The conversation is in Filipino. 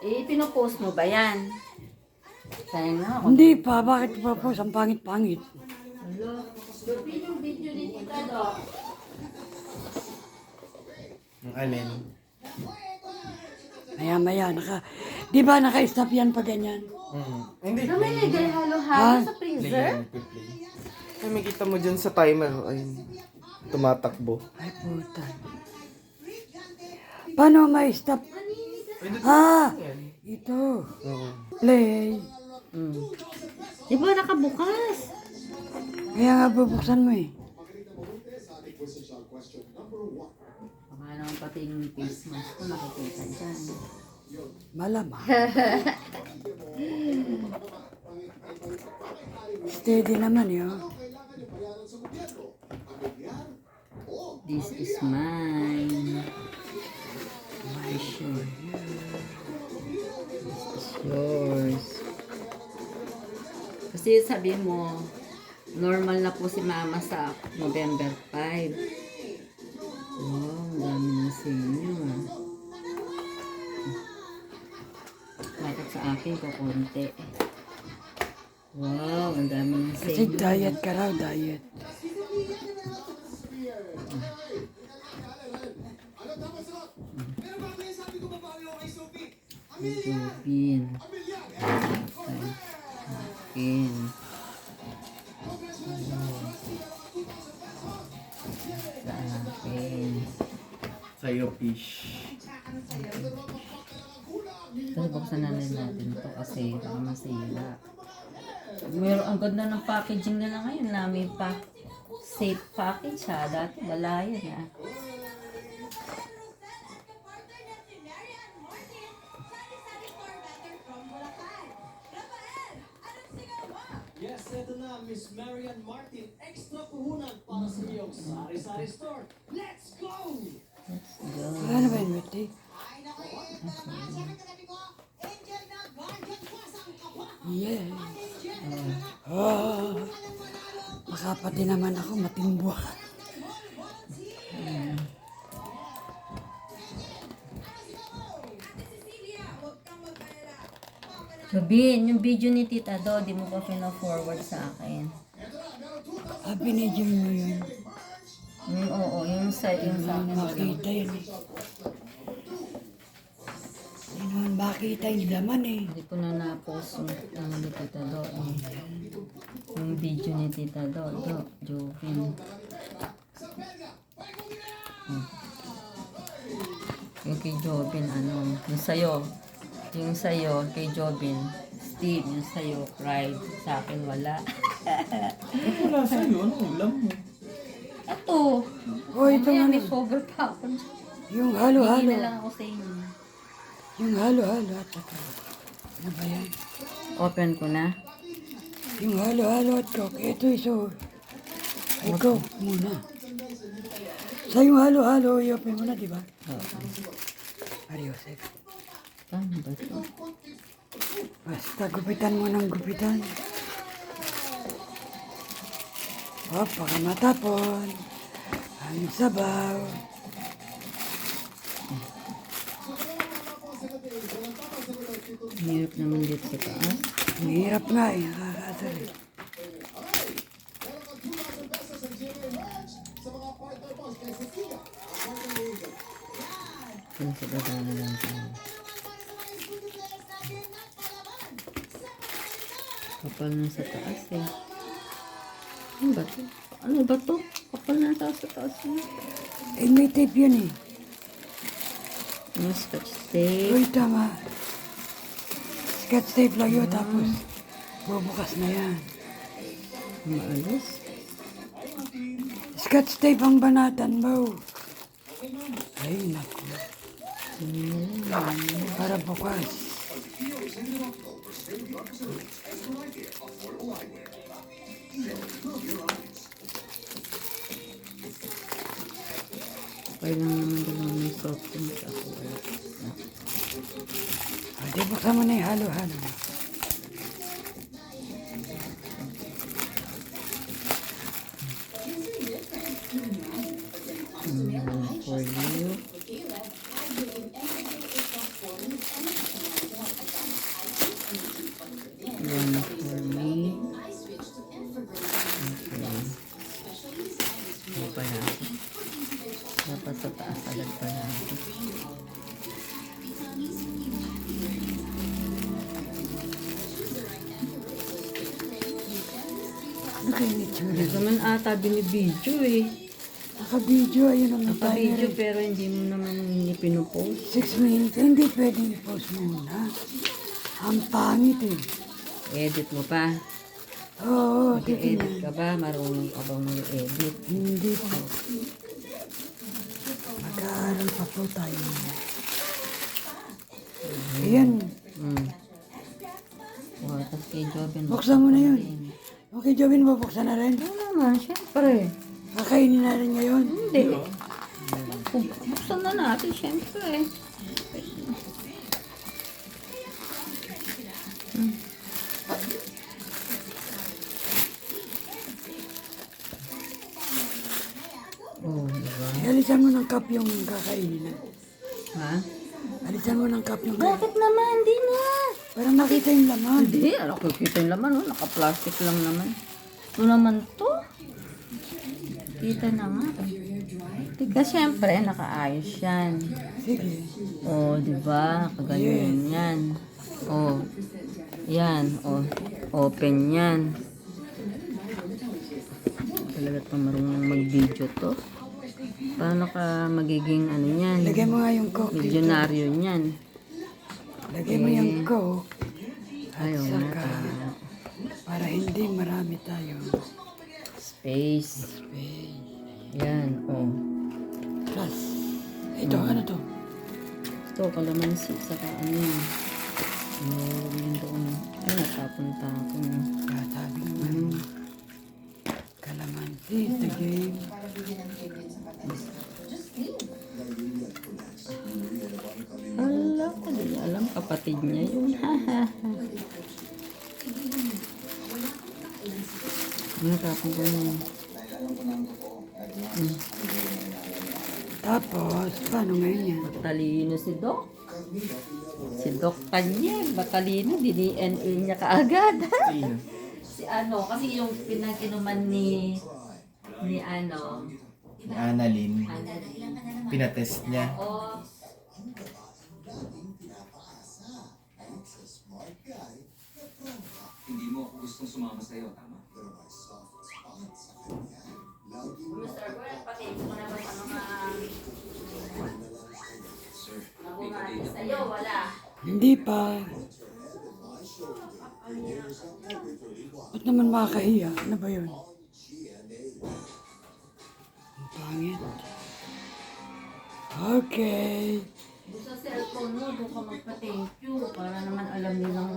pinopost mo ba yan? Sayang na ako. Hindi pa, bakit pa po? Ang pangit-pangit. Hello? Lupin yung video ni Tita Doc. Ang alin? Maya-maya, di ba naka-stop yan pa ganyan? Hindi. So, may lagay halo-halo sa freezer? Ay, makita mo dyan sa timer. Ayun. Tumatakbo. Ay, puta. Paano ma-stop? Ito. Oo. Play. Di ba nakabukas? Kaya nga bubuksan mo eh. Baka naman pati yung face mask ko nakikita dyan. Malamang. Steady naman yun. This is mine. My shirt. This is yours. Kasi sabi mo, normal na po si Mama sa November 5. Wow, ang dami na sa inyo. Bakit sa akin ko konti? Wow, ang dami na sa Kasi inyo. diet ka raw, diet. Jupin. Jupin. Sa'yo, fish. Ito, buksan na rin natin ito kasi baka masira. Meron, ang ganda ng packaging nila ngayon na may safe package ha. Dati wala yan ha. Yes, ito na, Miss Marian Martin. Extra puhunan para sa iyong sari-sari store. Let's go! Let's go. Ano ba yun, Mete? Yeah. Baka pati naman ako matimbo. Jubin, yung video ni Tita Do, di mo pa pina-forward sa akin. Binidyo mo yun. Oo, yung sa akin. Makita yun eh. Hindi naman makita yung laman eh. Hindi ko na na-post yung ni Tita Do. Yung video ni Tita Do. Jubin. Yung kay Jobin, yung sa'yo. Yung sa'yo, kay Jobin, Steve, yung sa'yo, Pride. Sa akin, wala. Wala sa'yo. Ano ulam mo? Ito. Oh, ito nga May na. sober pa ako. Yung Hindi halo-halo. na lang ako sa inyo. Yung halo-halo at saka. Ano ba yan? Open ko na. Yung halo-halo at coke. Ito iso. Ay, coke muna. Sa yung halo-halo, i-open mo na, di ba? Ariosep. Paano ba ito? Basta gupitan mo ng gupitan. Baka matapon. Ang sabaw. Hirap naman dito sa taas. Ang hirap nga eh. Nakakadali. Yung sa baba na lang tayo. Kapal na sa taas eh. Ano ba ito? Ano ba ito? Kapal na sa taas eh. Eh, may tape yun eh. Yung scotch tape. Uy, tama. Scotch tape lang yun, tapos bubukas na yan. Maalis. Scotch tape ang banatan mo. Ay, naku. Para bukas. Okay lang naman dalawang may soft drinks ako. Di buksan mo na yung halo-halo. For you. yung itsura. Hindi naman ata binibidyo eh. Naka-video, ayun ang Naka-video pero hindi mo naman pinupost. 6 minutes, hindi pwedeng i-post muna. Ang pangit eh. Edit mo pa. Oo, Mag-edit ka ba? Marunong ka bang mag-edit? hindi po. Mag-aaral pa po tayo. Ayan, Hmm. Oh, tapos kay Jobin. buksan mo na yun. Okay, Jobin, bubuksan na rin. Ano naman, syempre. Kakainin na rin ngayon. Hindi. Buksan na natin, syempre. Oh, diba? Alisan mo ng cup yung kakainin na. Ha? Alisan mo ng cup yung kakainin. Bakit naman? Di na. Para makita yung laman. Hindi, alam ko kita yung laman, oh. Naka-plastic lang naman. Ito naman to. Kita na nga. Tika, syempre, nakaayos yan. Sige. Oh, di ba? Nakaganyan yan. Oh. Yan, oh. Open yan. Talaga pa marunong mag-video to. Paano ka magiging ano yan? Lagay mo nga yung coke. Milyonaryo niyan. Lagay mo yung coke. Ayaw na Saka, para hindi marami tayo. Space. Yan, oh. Plus, ito, ano to? Ito, kalamansi, saka ano yan. Huwag yun doon. Ay, natapon-tapon. Sabi naman, kalamansi, the game. Hala, hindi alam, kapatid niya yun. Natapon ko na yun. Tapos, paano ngayon yan? Batalino si Doc. Si Doc Kanyeg, batalino, di-DNA niya kaagad. Si ano, kasi yung pinag-inuman ni ano, Annalyn, pinatest niya. oh, Hindi mo ako gustong sumama sa'yo, tama? Mr. Gwen, pati ko na ba sa mga Sir, nabumati sa'yo, wala. Hindi pa. Ba't naman makakahiya? Ano ba yun? Ang pangit. Okay. Sa cellphone mo, doon ka magpa-thank you para naman alam nilang